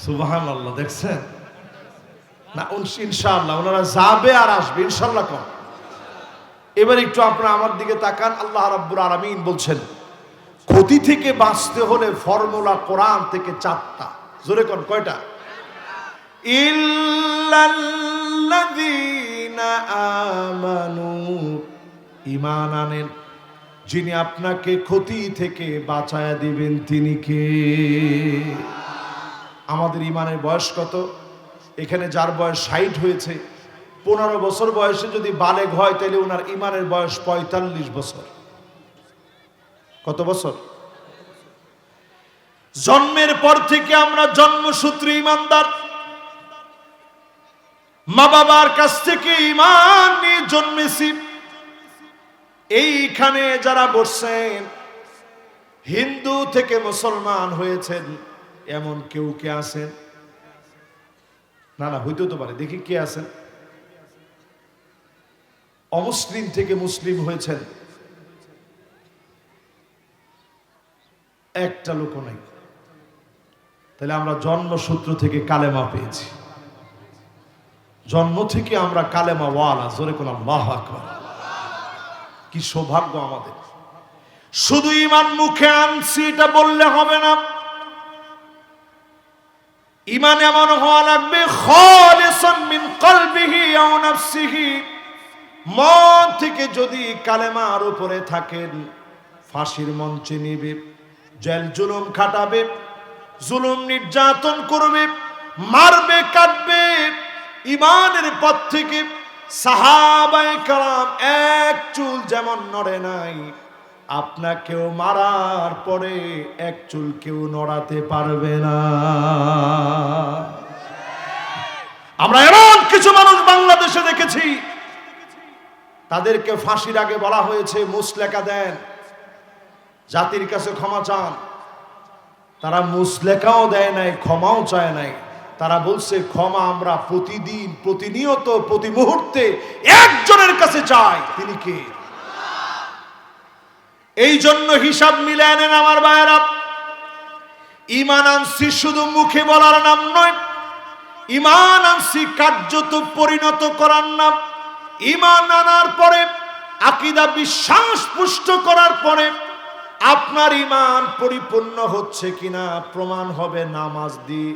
সুবহানাল্লাহ। দেখছেন না? ইনশাআল্লাহ ওনারা যাবে আর আসবে ইনশাআল্লাহ। কম। এবার একটু আপনারা আমার দিকে তাকান। আল্লাহ রাব্বুল আলামিন বলছেন, ক্ষতি থেকে বাঁচতে হলে ফর্মুলা কোরআন থেকে 4টা। জোরে কোন কয়টা? ইল্লাল্লাযীনা আমানু, ঈমান আনেন, যিনি আপনাকে ক্ষতি থেকে বাঁচায়া দিবেন তিনি কে? আমাদের ঈমানের বয়স কত? এখানে যার বয়স 60 হয়েছে, 15 বছর বয়সে যদি বালেগ হয় তাহলে ওনার ঈমানের বয়স 45 বছর। কত বছর? জন্মের পর থেকে আমরা জন্মসূত্রে ঈমানদার। মা বাবার কাছ থেকে ঈমান নিয়ে জন্মেছি। এইখানে যারা বসছেন, হিন্দু থেকে মুসলমান হয়েছেন এমন কেউ কে আছেন? না না, হইতেও তো পারে। দেখি কে আছেন। অমুসলিম থেকে মুসলিম হয়েছেন একটা লোক নাই। তাহলে আমরা জন্মসূত্র থেকে কালেমা পেয়েছি। জন্ম থেকে আমরা কালেমা ওয়ালা। জোরে কোন আল্লাহু আকবার। কি সৌভাগ্য আমাদের। শুধু ঈমান মুখে আনছি এটা বললে হবে না। ঈমান এমন হওয়া লাগবে খালিসান মিন কলবিহি আও নাফসিহি। মন থেকে যদি কালেমার উপরে থাকেন, ফাঁসির মঞ্চে নিবে, জেল জুলুম খাটাবে, জুলুম নির্যাতন করবে, মারবে, কাটবে, ঈমানের পথ থেকে সাহাবায়ে কেরাম এক চুল যেমন নড়ে নাই, আপনাকেও মারার পরে এক চুল কেউ নড়াতে পারবে না। আমরা এমন কিছু মানুষ বাংলাদেশে দেখেছি, তাদেরকে ফাঁসির আগে বলা হয়েছে মুসলেকা দেন, জাতির কাছে ক্ষমা চান। তারা মুসলেকাও দেয় নাই, ক্ষমাও চায় নাই। তারা বলছে ক্ষমা আমরা প্রতিদিন, প্রতিনিয়ত, প্রতি মুহূর্তে একজনের কাছে চাই। তিনি কে? এই জন্য হিসাব মিলিয়ে নেন আমার ভাইয়েরা, ঈমান আনছি শুধু মুখে বলার নাম নয়, ঈমান আনছি কার্যত পরিণত করার নাম। ঈমান আনার পরে, আকীদা বিশ্বাস পুষ্ট করার পরে আপনার ঈমান পরিপূর্ণ হচ্ছে কিনা প্রমাণ হবে নামাজ দিয়ে।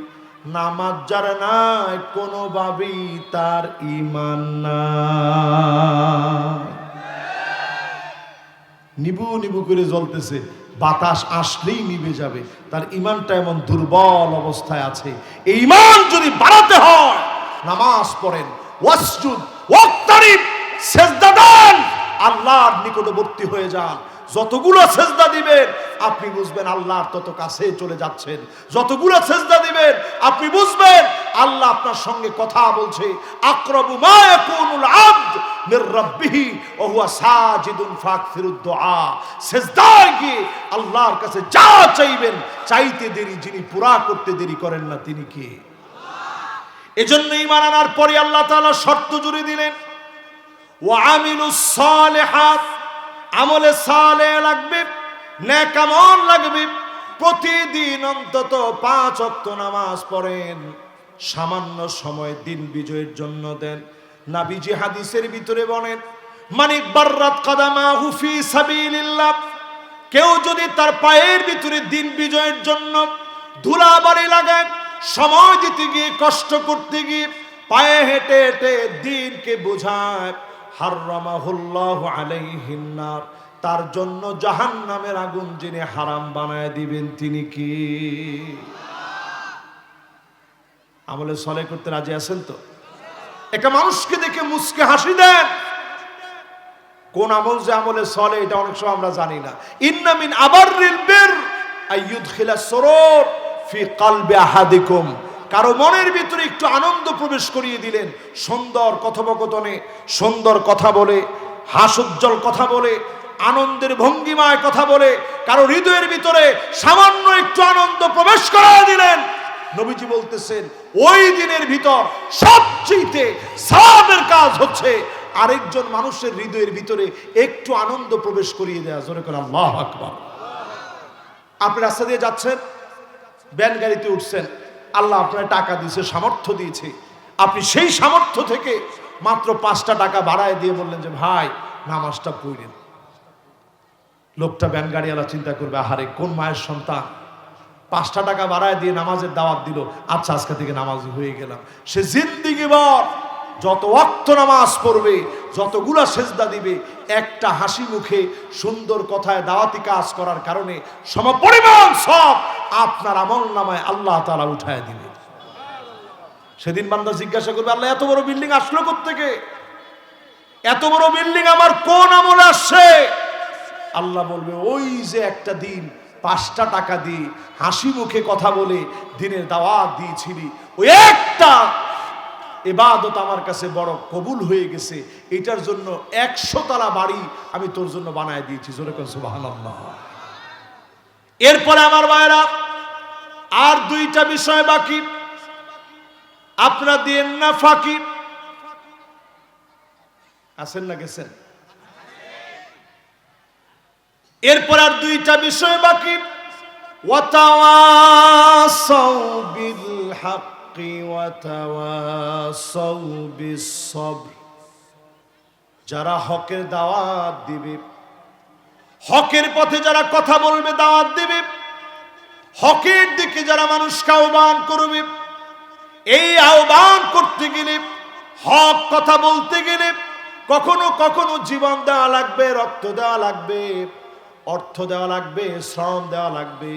নামাজ যার নাই কোনোভাবেই তার ঈমান নাই। নিবু নিবু করে জ্বলতেছে, বাতাস আসলেই নিভে যাবে, তার ঈমানটা এমন দুর্বল অবস্থায় আছে। এই ঈমান যদি বাড়াতে হয় নামাজ পড়েন, ওয়াসজুদ ওয়াক্তারিব, সিজদা দেন, আল্লাহর নিকটবর্তী হয়ে যান। যতগুলো সিজদা দিবেন আপনি বুঝবেন আল্লাহর তত কাছে চলে যাচ্ছেন। যতগুলো সিজদা দিবেন আপনি বুঝবেন আল্লাহ আপনার সঙ্গে কথা বলছে। আকরাবু মা ইয়াকুনুল আবদ মির রাব্বিহি ওয়া হুয়া সাজিদুন ফাকসিরুদ দুআ। সিজদায় গিয়ে আল্লাহর কাছে যা চাইবেন, চাইতে দেরি যিনি পুরা করতে দেরি করেন না তিনি কে? এজন্য ঈমান আনার পরে আল্লাহ তাআলা শর্ত জুড়ে দিলেন, ওয়া আমিলুস সালিহাত, আমলে সালেহ লাগবে, নেক আমল লাগবে। প্রতিদিন অন্তত 5 ওয়াক্ত নামাজ পড়েন, সামান্য সময় দিন বিজয়ের জন্য দেন। নবীজি হাদিসের ভিতরে বলেন, মানিক বাররাত কাদামাহু ফি সাবিলিল্লাহ, কেউ যদি তার পায়ের ভিতরে দিন বিজয়ের জন্য ধুলাবালি লাগায়, সময় দিতে গিয়ে, কষ্ট করতে গিয়ে, পায়ে হেঁটে হেঁটে দিনকে বোঝায়, হারামাহুল্লাহু আলাইহিন নার, তার জন্য জাহান্নামের আগুন যিনি হারাম বানায় দিবেন তিনি কি? আমলে সালেহ করতে রাজি আছেন তো? একটা মানুষকে দেখে মুচকে হাসি দেন। কোন আমল যে আমলে সালেহ এটা অনেক সময় আমরা জানি না। ইন্না মিন আবাররিল বির আইয়ুদখিলা সুরুর ফি কলবি আহাদিকুম, কারো মনের ভিতরে একটু আনন্দ প্রবেশ করিয়ে দিলেন, সুন্দর কথোপকথনে, সুন্দর কথা বলে, হাস্যোজ্জ্বল কথা বলে, আনন্দের ভঙ্গিমায় কথা বলে কারো হৃদয়ের ভিতরে সামান্য একটু আনন্দ প্রবেশ করিয়ে দিলেন। নবীজি বলতেছেন ওই দিনের ভিতর সবচেয়ে সওয়াবের কাজ হচ্ছে আরেকজন মানুষের হৃদয়ের ভিতরে একটু আনন্দ প্রবেশ করিয়ে দেয়া। জোরে করে আল্লাহু আকবার। আপনি রাস্তা দিয়ে যাচ্ছেন, ভ্যান গাড়িতে উঠছেন, আল্লাহ আপনার টাকা দিয়েছে, সামর্থ্য দিয়েছে, আপনি সেই সামর্থ্য থেকে মাত্র 5টা টাকা বাড়ায় দিয়ে বললেন যে ভাই নামাজটা পড়েন। লোকটা ভ্যান গাড়িওয়ালা চিন্তা করবে, আহারে কোন মায়ের সন্তান, 5টা টাকা বাড়ায় দিয়ে নামাজের দাওয়াত দিল, আচ্ছা আজকে থেকে নামাজি হয়ে গেলাম। সে জিন্দিগি ভর যত ওয়াক্ত নামাজ পড়বে, যতগুলা সেজদা দিবে, একটা হাসি মুখে সুন্দর কথায় দাওয়াতি কাজ করার কারণে সমপরিমাণ সব আপনার আমলনামায় আল্লাহ তাআলা উঠায় দিবে। সেদিন বান্দা জিজ্ঞাসা করবে, আল্লাহ এত বড় বিল্ডিং আসলো কোত্থেকে? এত বড় বিল্ডিং আমার কোন আমলে আসছে? আল্লাহ বলবে, ওই যে একটা দিন 5টা টাকা দিয়ে হাসি মুখে কথা বলে দিনের দাওয়াত দিয়েছিলি, ওই একটা ইবাদত আমার কাছে বড় কবুল হয়ে গেছে, এটার জন্য 100 তলা বাড়ি আমি তোর জন্য বানায় দিয়েছি। জোরে কোন সুবহানাল্লাহ। এরপরে আমার ভাইরা আর 2টা বিষয় বাকি, আপনারা দিন না ফাঁকি আছেন না গেছেন? এরপর আর 2টা বিষয় বাকি, ওয়াতাওয়াসাউ বিল হাক্কি ওয়াতাওয়াসাউ বিস সবর। যারা হকের দাওয়াত দিবে, হকের পথে যারা কথা বলবে, দাওয়াত দিবে, হকের দিকে যারা মানুষকে আহ্বান করবে, এই আহ্বান করতে গেলে, হক কথা বলতে গেলে কখনো কখনো জীবন দেওয়া লাগবে, রক্ত দেওয়া লাগবে, অর্থ দেওয়া লাগবে, শ্রম দেওয়া লাগবে।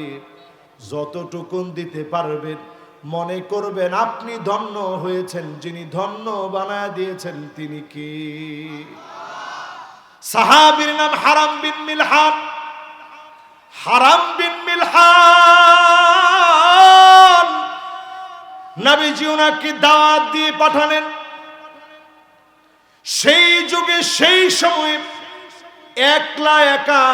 যতটুকুন দিতে পারবেন মনে করবেন আপনি ধন্য হয়েছেন, যিনি ধন্য বানায় দিয়েছেন তিনি কে? সাহাবীর নাম হারাম বিন মিলহান। হারাম বিন মিলহান নবীজি ওনাকে দাওয়াত দিয়ে পাঠালেন। সেই যুগে সেই সময়ে একলা একা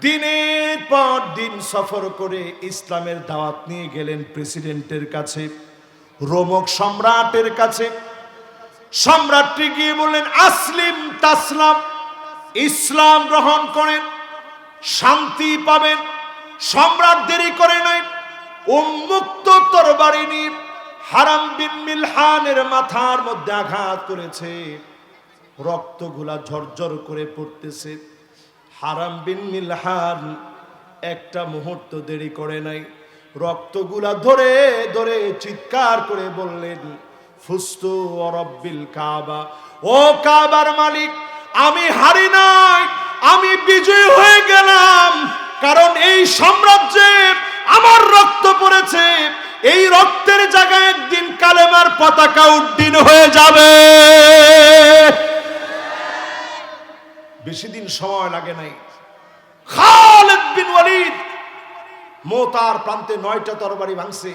দিনের পর দিন সফর করে ইসলামের দাওয়াত নিয়ে গেলেন প্রেসিডেন্টের কাছে, রোমক সম্রাটের কাছে। সম্রাটটি গিয়ে বললেন আসলিম তাসলাম, ইসলাম গ্রহণ করেন। শান্তি পাবেন। সম্রাট দেরি করে নাই, উন্মুক্ত তরবারি নিয়ে হারাম বিন মিলহানের মাথার মধ্যে আঘাত করেছে। রক্তগুলা ঝরঝর করে পড়তেছে। হারাম বিন মিলহান একটা মুহূর্ত দেরি করে নাই, রক্তগুলা ধরে ধরে চিৎকার করে বললেন, ফুস্তু রব্বিল কাবা, ও কাবার মালিক, আমি হারি নাই, আমি বিজয়ী হয়ে গেলাম। কারণ এই সাম্রাজ্যে আমার রক্ত পড়েছে, এই রক্তের জায়গায় একদিন কালেমার পতাকা উড্ডীন হয়ে যাবে। বেশি দিন সময় লাগে নাই, খালিদ বিন ওয়ালিদ মোতার প্রান্তে 9টা তরবারি ভাঙছে।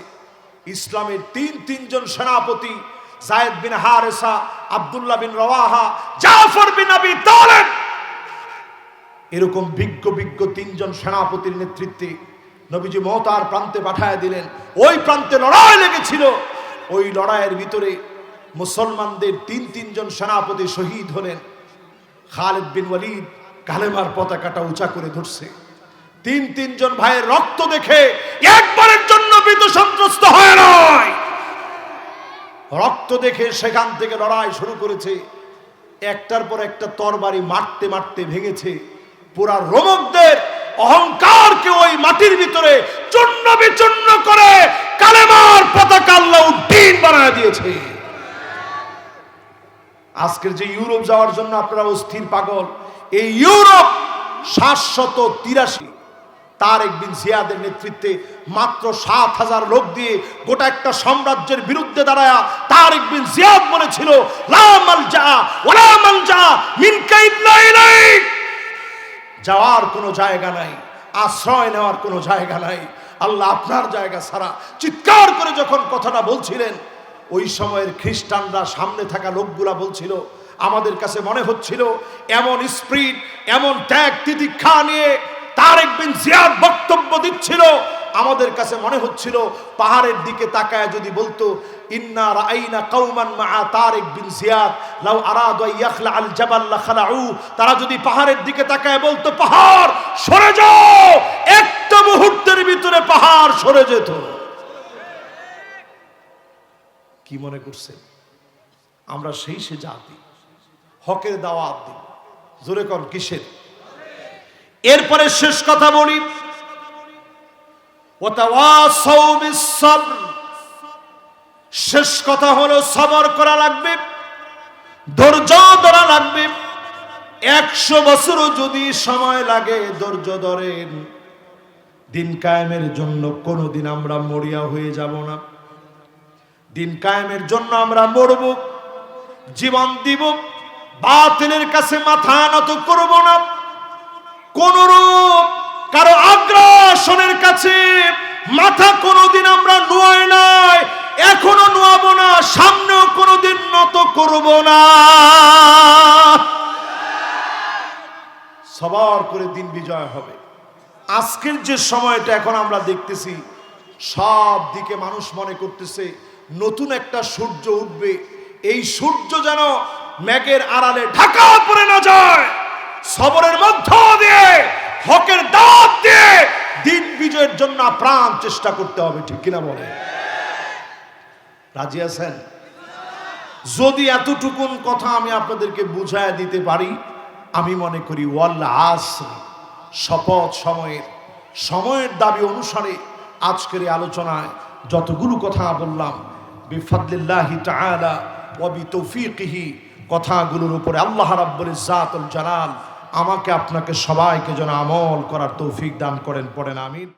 ইসলামের তিনজন সেনাপতি, যায়েদ বিন হারেসা, আব্দুল্লাহ বিন রওয়াহা, জাফর বিন আবি তালেব, এরকম বিজ্ঞ 3জন সেনাপতির নেতৃত্বে নবীজি মোতার প্রান্তে পাঠায় দিলেন। ওই প্রান্তে লড়াই লেগেছিল। ওই লড়াইয়ের ভিতরে মুসলমানদের 3জন সেনাপতি শহীদ হলেন। খালিদ বিন ওয়ালিদ কালেমার পতাকাটা উঁচা করে ধরছে। 3জন ভাইয়ের রক্ত দেখে একবারের জন্য ভীত সন্ত্রস্ত হয় নয়, রক্ত দেখে সেখান থেকে লড়াই শুরু করেছে। একটার পর একটা তরবারি মারতে মারতে ভেঙেছে। পুরা রোমকদের অহংকারকে ওই মাটির ভিতরে চূর্ণ বিচূর্ণ করে কালেমার পতাকা আল্লাহ উড্ডীন বানায় দিয়েছে। আজকের যে ইউরোপ যাওয়ার জন্য আপনারা অস্থির পাগল, এই ইউরোপ 783 তারেক বিন জিয়াদের নেতৃত্বে মাত্র 7000 লোক দিয়ে গোটা একটা সাম্রাজ্যের বিরুদ্ধে দাঁড়ায়া তারেক বিন জিয়াদ বলেছিল, লা মালজা ওয়ালা মালজা মিনকা ইল্লা ইলাইক, যাওয়ার কোনো জায়গা নাই, আশ্রয় নেওয়ার কোনো জায়গা নাই, আল্লাহ আপনার জায়গা ছাড়া। চিৎকার করে যখন কথাটা বলছিলেন, ওই সময়ের খ্রিস্টানরা সামনে থাকা লোকগুলা বলছিল, আমাদের কাছে মনে হচ্ছিল এমন স্পিরিট, এমন ত্যাগ তিতিক্ষা নিয়ে তারেক বিন জিয়াদ বক্তব্য দিচ্ছিল, আমাদের কাছে মনে হচ্ছিল পাহাড়ের দিকে তাকায় যদি বলতো, ইন্না রাআইনা কওমান মা তারেক বিন জিয়াদ লাউ আরাদু ইয়াখলা আল জাবাল লাখলাউ, তারা যদি পাহাড়ের দিকে তাকায় বলতো, পাহাড় সরে যাও, একটা মুহূর্তের ভিতরে পাহাড় সরে যেত। কি মনে করছেন আমরা সেই সে জাতি? হকের দাওয়াত দিই, জোরে কোন কিসের? এরপরে শেষ কথা বলি, ওয়াতাওয়াসাউ বিস-সাবর, শেষ কথা হলো সবর করা লাগবে, ধৈর্য ধরা লাগবে। 100 বছরও যদি সময় লাগে ধৈর্য ধরেন, দিন কায়েমের জন্য কোনোদিন আমরা মরিয়া হয়ে যাব না। দিন কায়েমের জন্য আমরা মরব, জীবন দিব, বাতিলের কাছে মাথা নত করব না। কোনরূপ কারো আগ্রাসনের কাছে মাথা কোনোদিন আমরা নুয়াই নাই, এখনো নুয়াবো না, সামনেও কোনোদিন নত করব না। সবার করে দিন বিজয় হবে। আজকের যে সময়টা এখন আমরা দেখতেছি, সব দিকে মানুষ মনে করতেছে নতুন একটা সূর্য উঠবে। এই সূর্য যেন মেঘের আড়ালে ঢাকা পড়ে না যায়। সবরের মধ্য দিয়ে, হকের দাওয়াত দিয়ে দিন বিজয়ের জন্য প্রাণ চেষ্টা করতে হবে, ঠিক কিনা বলে? রাজি আছেন? যদি এতটুকুন কথা আমি আপনাদেরকে বুঝায় দিতে পারি, আমি মনে করি ওয়াল আসর, শপথ সময়ের দাবি অনুসারে আজকের এই আলোচনায় যতগুলো কথা বললাম, বিফাদলিল্লাহি তাআলা ওয়া বিতৌফিকিহি, কথাগুলোর উপরে আল্লাহ রাব্বুল ইজ্জাতুল জালাল আমাকে আপনাকে সবাইকে যেন আমল করার তৌফিক দান করেন। পড়েন আমিন।